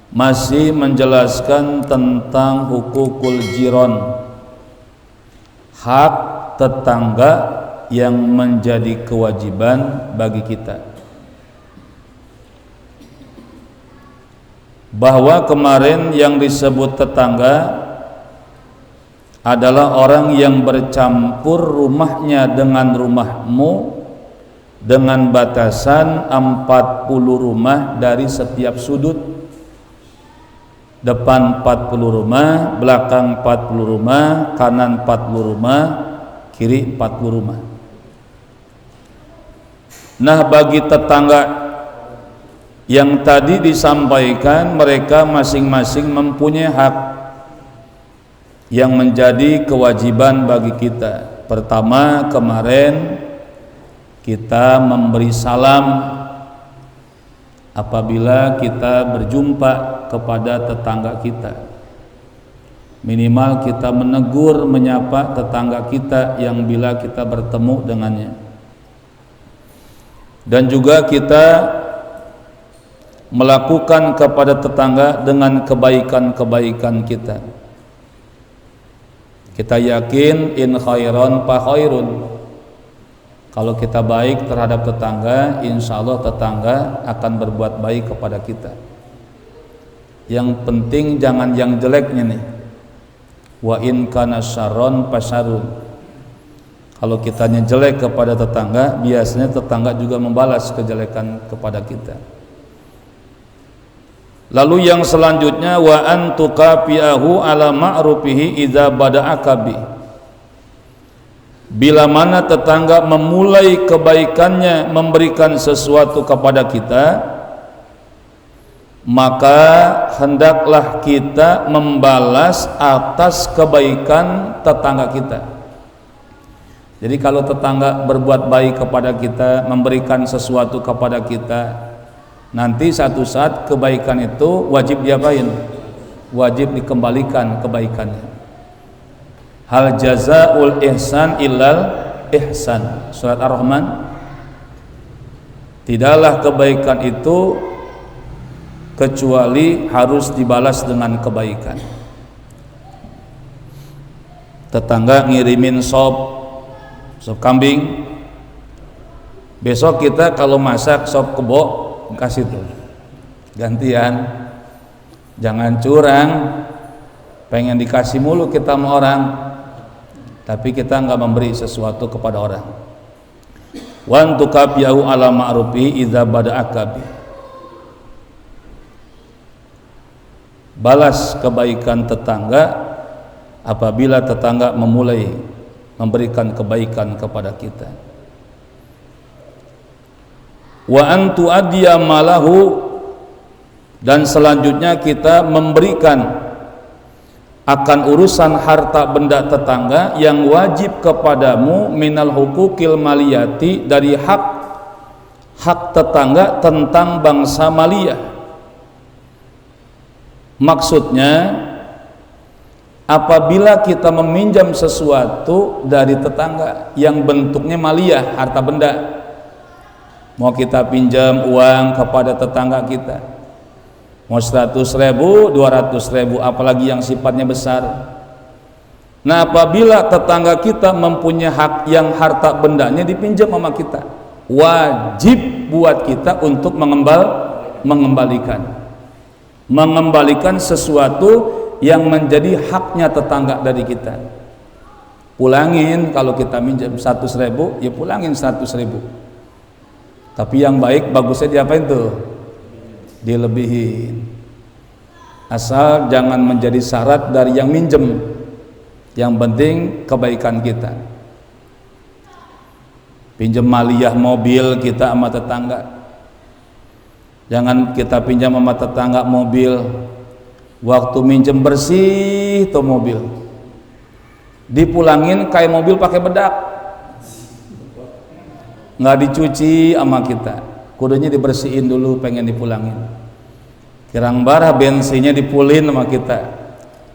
masih menjelaskan tentang hukukul jiron, hak tetangga yang menjadi kewajiban bagi kita. Bahwa kemarin yang disebut tetangga adalah orang yang bercampur rumahnya dengan rumahmu dengan batasan 40 rumah dari setiap sudut. Depan 40 rumah, belakang 40 rumah, kanan 40 rumah, kiri 40 rumah. Nah, bagi tetangga yang tadi disampaikan, mereka masing-masing mempunyai hak yang menjadi kewajiban bagi kita. Pertama, kemarin kita memberi salam apabila kita berjumpa kepada tetangga kita. Minimal kita menegur, menyapa tetangga kita yang bila kita bertemu dengannya. Dan juga kita melakukan kepada tetangga dengan kebaikan-kebaikan kita. Kita yakin in khairon fa khairun. Kalau kita baik terhadap tetangga, insya Allah tetangga akan berbuat baik kepada kita. Yang penting jangan yang jeleknya nih. Wa in kana syarron fasyarun. Kalau kitanya jelek kepada tetangga, biasanya tetangga juga membalas kejelekan kepada kita. Lalu yang selanjutnya, wa an tukafiahu ala ma'rufihi idza bada'aka bi. Bila mana tetangga memulai kebaikannya memberikan sesuatu kepada kita, maka hendaklah kita membalas atas kebaikan tetangga kita. Jadi kalau tetangga berbuat baik kepada kita, memberikan sesuatu kepada kita, nanti satu saat kebaikan itu wajib diapain? Wajib dikembalikan kebaikannya. Hal jazaul ihsan illal ihsan. Surat Ar-Rahman. Tidaklah kebaikan itu kecuali harus dibalas dengan kebaikan. Tetangga ngirimin sop kambing. Besok kita kalau masak sop kebo, kasih tuh gantian. Jangan curang. Pengen dikasih mulu kita sama orang, tapi kita enggak memberi sesuatu kepada orang. Wan tukafiyahu ala ma'rufi idza bada'aka bi. Balas kebaikan tetangga apabila tetangga memulai memberikan kebaikan kepada kita. Wa an tu'addiya malahu, dan selanjutnya kita memberikan akan urusan harta benda tetangga yang wajib kepadamu minal hukukil maliyati, dari hak tetangga tentang bangsa maliyah. Maksudnya apabila kita meminjam sesuatu dari tetangga yang bentuknya maliyah, harta benda, mau kita pinjam uang kepada tetangga kita, mau 100.000, 200.000, apalagi yang sifatnya besar. Nah, apabila tetangga kita mempunyai hak yang harta bendanya dipinjam sama kita, wajib buat kita untuk mengembalikan sesuatu yang menjadi haknya tetangga dari kita. Pulangin, kalau kita minjam 100.000, ya pulangin 100.000. Tapi yang baik bagusnya diapain tuh? Dilebihin. Asal jangan menjadi syarat dari yang minjem. Yang penting kebaikan kita. Pinjam maliyah mobil kita sama tetangga, jangan kita pinjam sama tetangga mobil, waktu minjem bersih tuh mobil, dipulangin kayak mobil pakai bedak, nggak dicuci sama kita, kudunya dibersihin dulu, pengen dipulangin. Kirang barah bensinnya dipulin sama kita,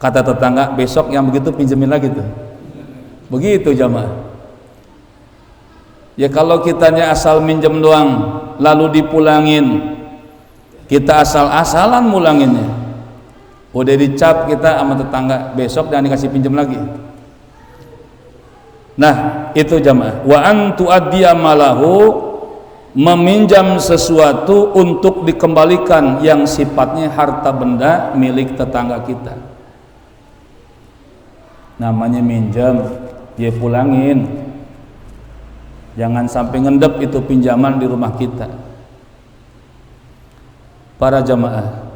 kata tetangga besok yang begitu pinjemin lagi tuh. Begitu jamaah. Ya kalau kitanya asal minjem doang lalu dipulangin, kita asal-asalan mulanginnya, udah dicap kita sama tetangga, besok jangan dikasih pinjam lagi. Nah, itu jamaah. Wa an tu'addiya malahu, meminjam sesuatu untuk dikembalikan yang sifatnya harta benda milik tetangga kita. Namanya minjam, dia pulangin. Jangan sampai ngendep itu pinjaman di rumah kita. Para jamaah,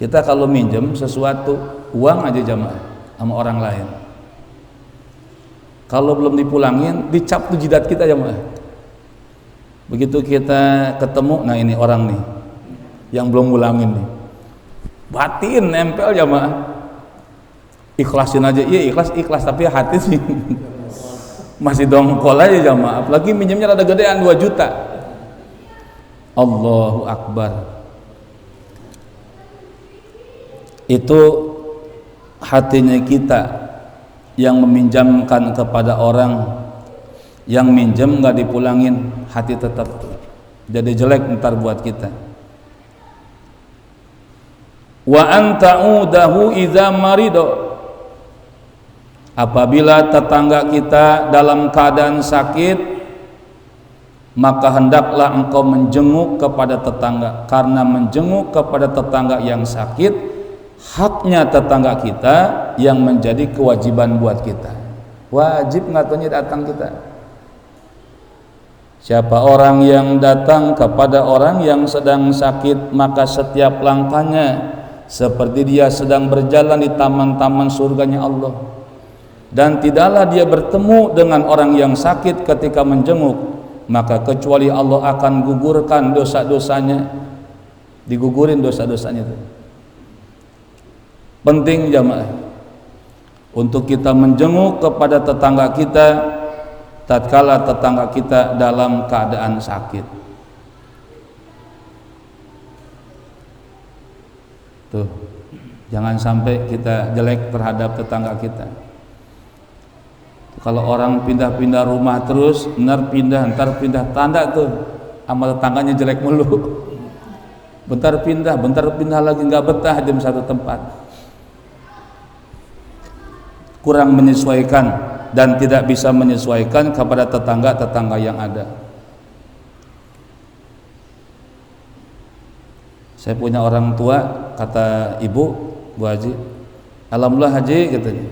kita kalau minjem sesuatu, uang aja jamaah sama orang lain, kalau belum dipulangin, dicap tuh jidat kita jamaah. Begitu kita ketemu, nah ini orang nih yang belum pulangin nih, batin nempel jamaah. Ikhlasin aja, iya ikhlas tapi hati sih masih dongkol aja jamaah. Apalagi minjemnya rada gedean 2 juta. Allahu Akbar. Itu hatinya kita yang meminjamkan kepada orang, yang minjem nggak dipulangin, hati tetap jadi jelek ntar buat kita. Wa anta'udahu idza marido, apabila tetangga kita dalam keadaan sakit, maka hendaklah engkau menjenguk kepada tetangga, karena menjenguk kepada tetangga yang sakit haknya tetangga kita yang menjadi kewajiban buat kita. Wajib ngatunya datang kita. Siapa orang yang datang kepada orang yang sedang sakit, maka setiap langkahnya seperti dia sedang berjalan di taman-taman surganya Allah. Dan tidaklah dia bertemu dengan orang yang sakit ketika menjenguk, maka kecuali Allah akan gugurkan dosa-dosanya, digugurin dosa-dosanya itu. Penting jamaah untuk kita menjenguk kepada tetangga kita tatkala tetangga kita dalam keadaan sakit. Tuh, jangan sampai kita jelek terhadap tetangga kita. Kalau orang pindah-pindah rumah terus, ntar pindah tanda tuh sama tetangganya jelek mulu. Bentar pindah lagi, nggak betah di satu tempat. Kurang menyesuaikan dan tidak bisa menyesuaikan kepada tetangga-tetangga yang ada. Saya punya orang tua, kata ibu, Bu Haji, alhamdulillah Haji katanya,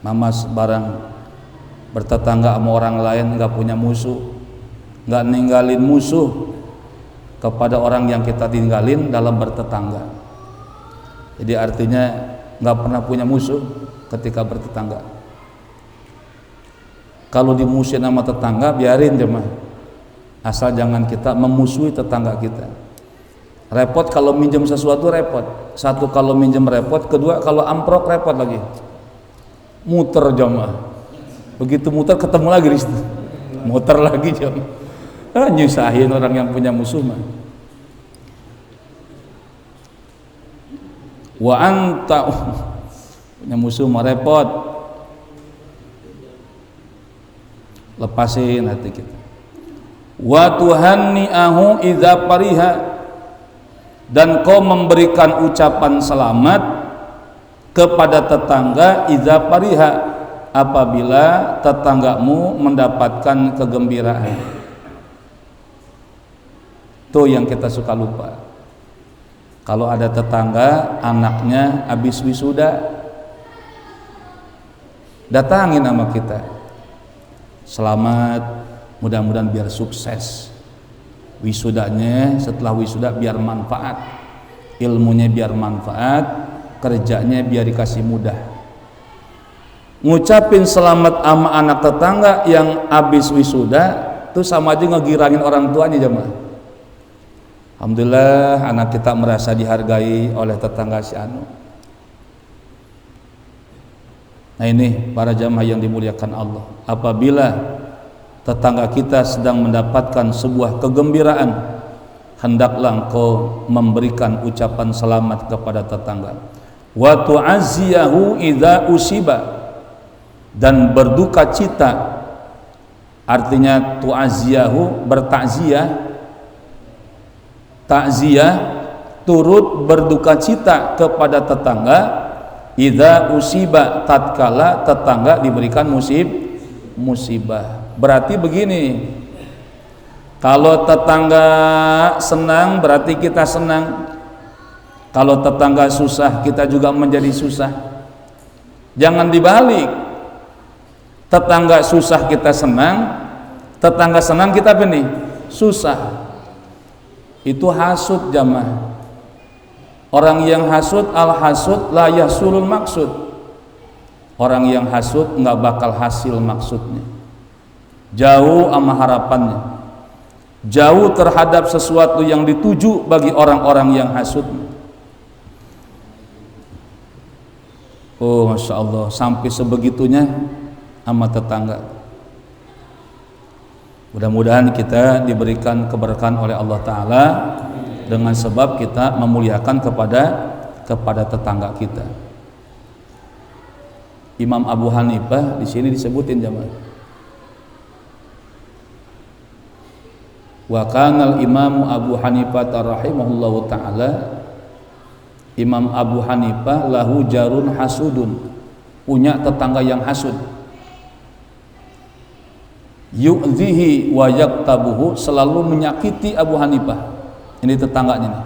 mama barang bertetangga sama orang lain, nggak punya musuh, nggak ninggalin musuh kepada orang yang kita tinggalin dalam bertetangga. Jadi artinya nggak pernah punya musuh ketika bertetangga. Kalau dimusuhin sama tetangga, biarin jemaah, asal jangan kita memusuhi tetangga kita. Repot kalau minjem sesuatu, repot. Satu, kalau minjem repot. Kedua, kalau amprok repot lagi, muter jemaah. Begitu muter ketemu lagi di situ, muter lagi jemaah. Nyusahin orang yang punya musuh mah. Wa anta, punya musuh mah repot. Lepasin hati kita. Wa tuhanni'ahu idza pariha, dan kau memberikan ucapan selamat kepada tetangga idza pariha, apabila tetanggamu mendapatkan kegembiraan. Itu yang kita suka lupa. Kalau ada tetangga anaknya habis wisuda, datangin sama kita, selamat, mudah-mudahan biar sukses wisudanya, setelah wisuda biar manfaat, ilmunya biar manfaat, kerjanya biar dikasih mudah. Ngucapin selamat sama anak tetangga yang habis wisuda itu sama aja ngegirangin orang tuanya jemaah. Alhamdulillah anak kita merasa dihargai oleh tetangga si anu. Nah ini para jamaah yang dimuliakan Allah, apabila tetangga kita sedang mendapatkan sebuah kegembiraan, hendaklah engkau memberikan ucapan selamat kepada tetangga. Wa tu'azziyahu idza usiba, dan berduka cita, artinya tu'azziyahu bertakziah, takziah turut berduka cita kepada tetangga idza usiba, tatkala tetangga diberikan musibah. Berarti begini, kalau tetangga senang berarti kita senang, kalau tetangga susah kita juga menjadi susah. Jangan dibalik, tetangga susah kita senang, tetangga senang kita apa nih? Susah. Itu hasud jamaah. Orang yang hasud, al-hasud la yasulul maksud. Orang yang hasud nggak bakal hasil maksudnya. Jauh sama harapannya. Jauh terhadap sesuatu yang dituju bagi orang-orang yang hasud. Oh, Masya Allah, sampai sebegitunya sama tetangga. Mudah-mudahan kita diberikan keberkahan oleh Allah Ta'ala dengan sebab kita memuliakan kepada tetangga kita. Imam Abu Hanifah di sini disebutin jamaah. Wa kanal Imam Abu Hanifah rahimahullahu taala, Imam Abu Hanifah lahu jarun hasudun, punya tetangga yang hasud. Yu'dhihi wa yaktabuhu, selalu menyakiti Abu Hanifah. Ini tetangganya nih.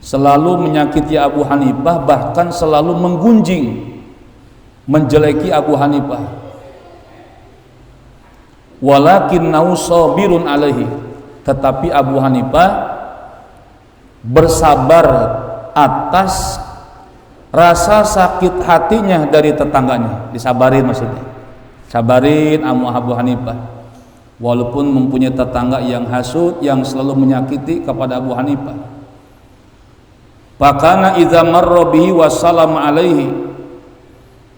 Selalu menyakiti Abu Hanifah, bahkan selalu menggunjing, menjeleki Abu Hanifah. Walakinnahu sabirun alaihi, tetapi Abu Hanifah bersabar atas rasa sakit hatinya dari tetangganya. Disabarin maksudnya, sabarin Abu Hanifah walaupun mempunyai tetangga yang hasud, yang selalu menyakiti kepada Abu Hanifah. Fakana idza marra bihi wa salama alaihi,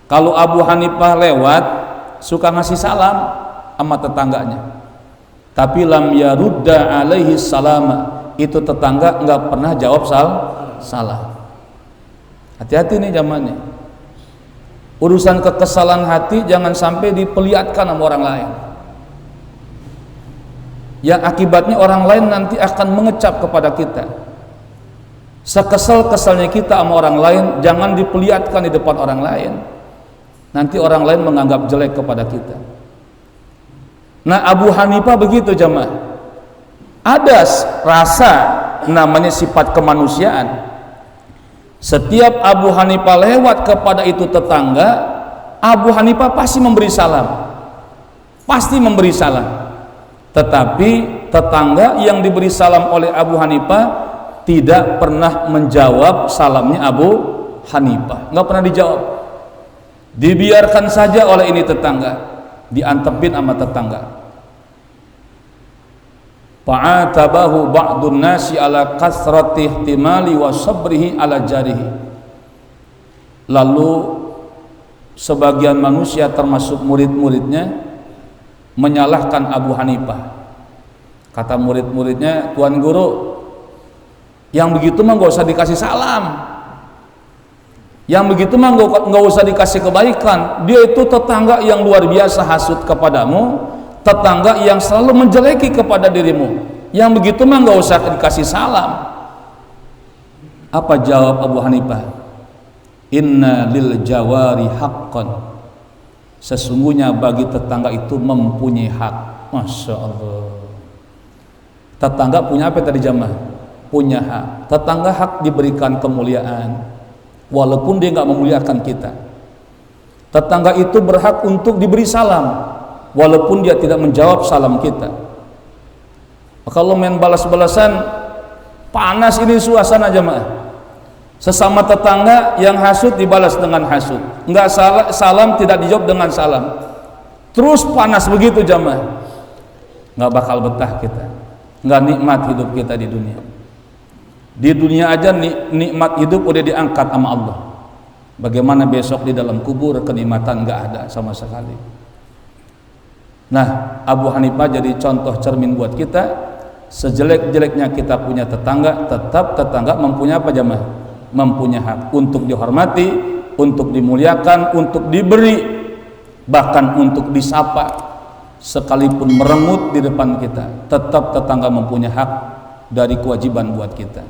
kalau Abu Hanifah lewat suka ngasih salam sama tetangganya, tapi lam yarudda alaihi salama, itu tetangga enggak pernah jawab salam. Hati-hati nih zamannya. Urusan kekesalan hati jangan sampai diperlihatkan sama orang lain, yang akibatnya orang lain nanti akan mengecap kepada kita. Sekesal-kesalnya kita sama orang lain jangan diperlihatkan di depan orang lain, nanti orang lain menganggap jelek kepada kita. Nah, Abu Hanifah begitu jamaah. Ada rasa namanya sifat kemanusiaan. Setiap Abu Hanifah lewat kepada itu tetangga, Abu Hanifah pasti memberi salam. Pasti memberi salam. Tetapi tetangga yang diberi salam oleh Abu Hanifah tidak pernah menjawab salamnya Abu Hanifah. Nggak pernah dijawab. Dibiarkan saja oleh ini tetangga, diantepin sama tetangga. Fa'atabahu ba'dun nasi ala kasrati ihtimali wa sabrihi ala jarihi. Lalu sebagian manusia termasuk murid-muridnya menyalahkan Abu Hanifah. Kata murid-muridnya, Tuan Guru, yang begitu mah nggak usah dikasih salam, yang begitu mah nggak usah dikasih kebaikan. Dia itu tetangga yang luar biasa hasud kepadamu, tetangga yang selalu menjeleki kepada dirimu, yang begitu mah nggak usah dikasih salam. Apa jawab Abu Hanifah? Inna lil jawari haqqan, sesungguhnya bagi tetangga itu mempunyai hak. Masya Allah. Tetangga punya apa tadi jamaah? Punya hak. Tetangga hak diberikan kemuliaan walaupun dia nggak memuliakan kita. Tetangga itu berhak untuk diberi salam walaupun dia tidak menjawab salam kita. Kalau main balas-balasan, panas ini suasana jamaah. Sesama tetangga yang hasud dibalas dengan hasud, nggak salam tidak dijawab dengan salam, terus panas begitu jamaah. Nggak bakal betah kita, nggak nikmat hidup kita di dunia. Di dunia aja nikmat hidup udah diangkat sama Allah. Bagaimana besok di dalam kubur kenikmatan nggak ada sama sekali. Nah, Abu Hanifah jadi contoh cermin buat kita. Sejelek-jeleknya kita punya tetangga, tetap tetangga mempunyai apa jamaah? Mempunyai hak untuk dihormati, untuk dimuliakan, untuk diberi, bahkan untuk disapa. Sekalipun merengut di depan kita, tetap tetangga mempunyai hak dari kewajiban buat kita.